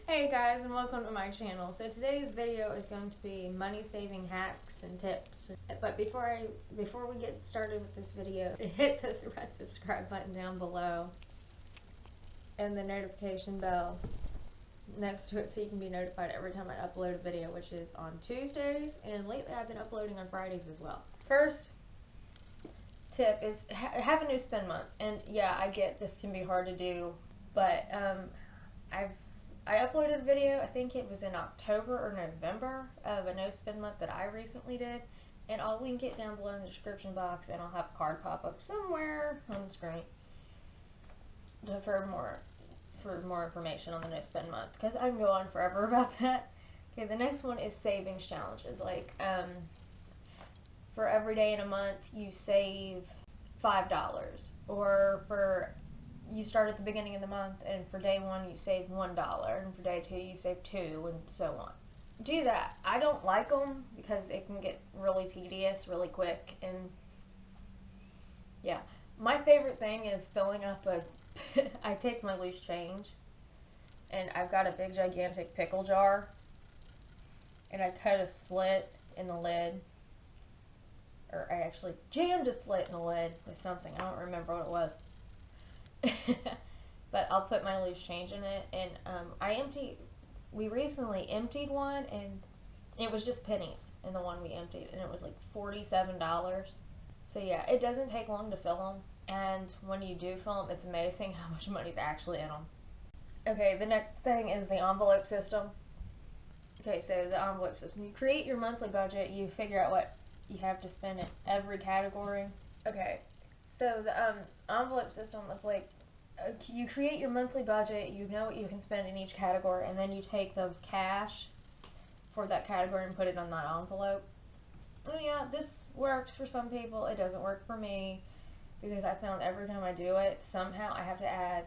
Hey guys, and welcome to my channel. So today's video is going to be money saving hacks and tips. But before we get started with this video, hit the red subscribe button down below and the notification bell next to it so you can be notified every time I upload a video, which is on Tuesdays, and lately I've been uploading on Fridays as well. First tip is have a no spend month. And yeah, I get this can be hard to do, but I uploaded a video, I think it was in October or November, of a no spend month that I recently did, and I'll link it down below in the description box, and I'll have a card pop up somewhere on the screen for more information on the no spend month, because I can go on forever about that. Okay, the next one is savings challenges. Like for every day in a month you save $5, or for you start at the beginning of the month, and for day one you save $1, and for day two you save $2, and so on. Do that. I don't like them because it can get really tedious really quick, and yeah. My favorite thing is filling up I take my loose change, and I've got a big gigantic pickle jar, and I cut a slit in the lid, or I actually jammed a slit in the lid with something. I don't remember what it was. But I'll put my loose change in it, and we recently emptied one, and it was just pennies in the one we emptied, and it was like $47. So yeah, it doesn't take long to fill them, and when you do fill them, it's amazing how much money's actually in them. Okay, the next thing is the envelope system. Okay, so the envelope system. You create your monthly budget, you figure out what you have to spend in every category. Okay, so the envelope system is like, you create your monthly budget, you know what you can spend in each category, and then you take the cash for that category and put it on that envelope. And yeah, this works for some people. It doesn't work for me, because I found every time I do it, somehow I have to add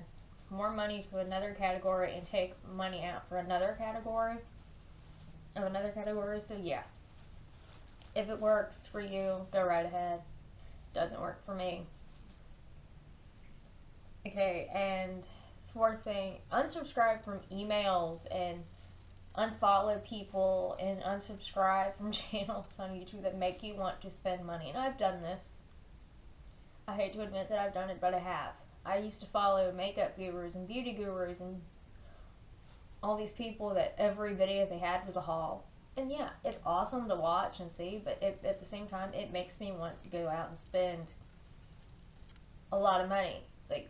more money to another category and take money out for another category of another category. So yeah, if it works for you, go right ahead. Doesn't work for me. Okay, and fourth thing, unsubscribe from emails and unfollow people and unsubscribe from channels on YouTube that make you want to spend money. And I've done this. I hate to admit that I've done it, but I have. I used to follow makeup gurus and beauty gurus and all these people that every video they had was a haul. And yeah, it's awesome to watch and see, but at the same time, it makes me want to go out and spend a lot of money. Like,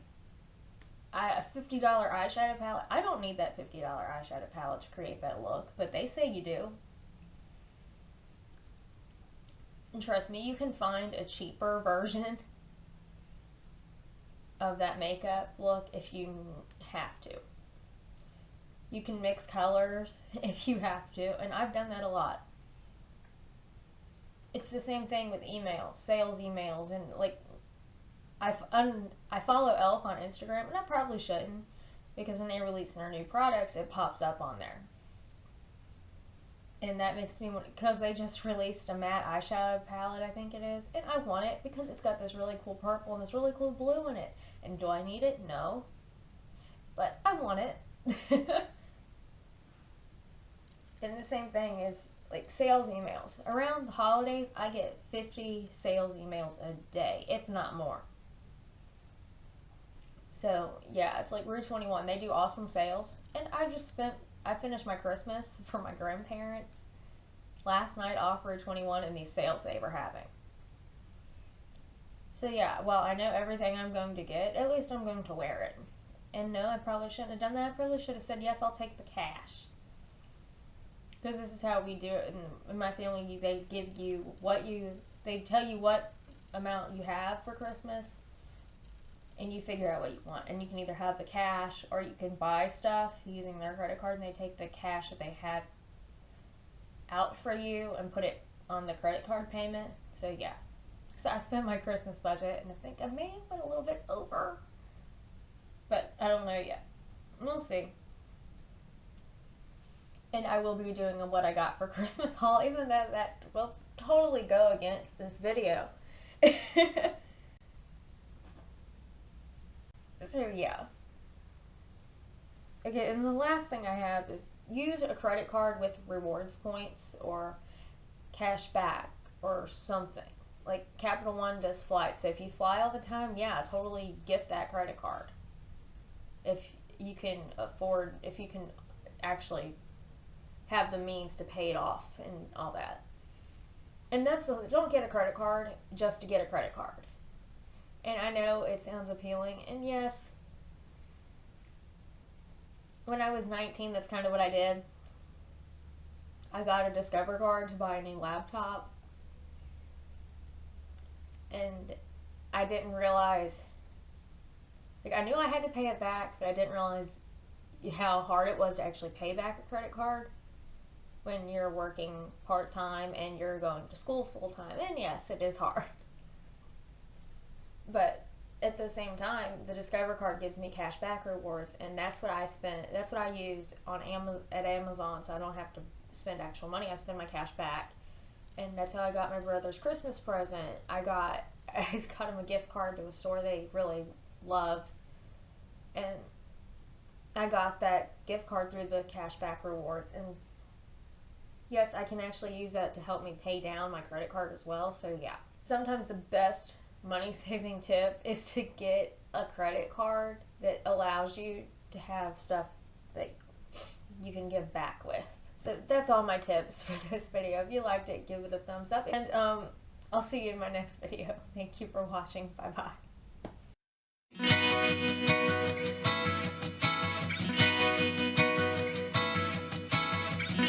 a $50 eyeshadow palette, I don't need that $50 eyeshadow palette to create that look, but they say you do. And trust me, you can find a cheaper version of that makeup look if you have to. You can mix colors if you have to, and I've done that a lot. It's the same thing with emails, sales emails, and like, I follow e.l.f. on Instagram, and I probably shouldn't, because when they release their new products, it pops up on there. And that makes me want, because they just released a matte eyeshadow palette, I think it is, and I want it because it's got this really cool purple and this really cool blue in it. And do I need it? No. But I want it. And the same thing is like sales emails. Around the holidays, I get 50 sales emails a day, if not more. So yeah, it's like Rue 21. They do awesome sales, and I finished my Christmas for my grandparents last night off Rue 21 and these sales they were having. So yeah, well, I know everything I'm going to get, at least I'm going to wear it. And no, I probably shouldn't have done that. I probably should have said, yes, I'll take the cash. Because this is how we do it in my family. They tell you what amount you have for Christmas, and you figure out what you want. And you can either have the cash, or you can buy stuff using their credit card, and they take the cash that they had out for you and put it on the credit card payment. So yeah. So I spent my Christmas budget, and I think I may have went a little bit over, but I don't know yet. We'll see. And I will be doing a what I got for Christmas haul, even though that will totally go against this video. So yeah. Okay, and the last thing I have is use a credit card with rewards points or cash back or something. Like Capital One does flights, so if you fly all the time, yeah, totally get that credit card. If you can afford, if you can actually have the means to pay it off and all that. And don't get a credit card just to get a credit card. And I know it sounds appealing, and yes, when I was 19, that's kind of what I did. I got a Discover card to buy a new laptop, and I didn't realize, like, I knew I had to pay it back, but I didn't realize how hard it was to actually pay back a credit card when you're working part-time and you're going to school full-time. And yes, it is hard. But at the same time, the Discover card gives me cash back rewards, and that's what I use on at Amazon, so I don't have to spend actual money. I spend my cash back. And that's how I got my brother's Christmas present. I got him a gift card to a store that he really loves, and I got that gift card through the cashback rewards. And yes, I can actually use that to help me pay down my credit card as well. So yeah, sometimes the best money saving tip is to get a credit card that allows you to have stuff that you can give back with. So that's all my tips for this video. If you liked it, give it a thumbs up, and I'll see you in my next video. Thank you for watching. Bye bye.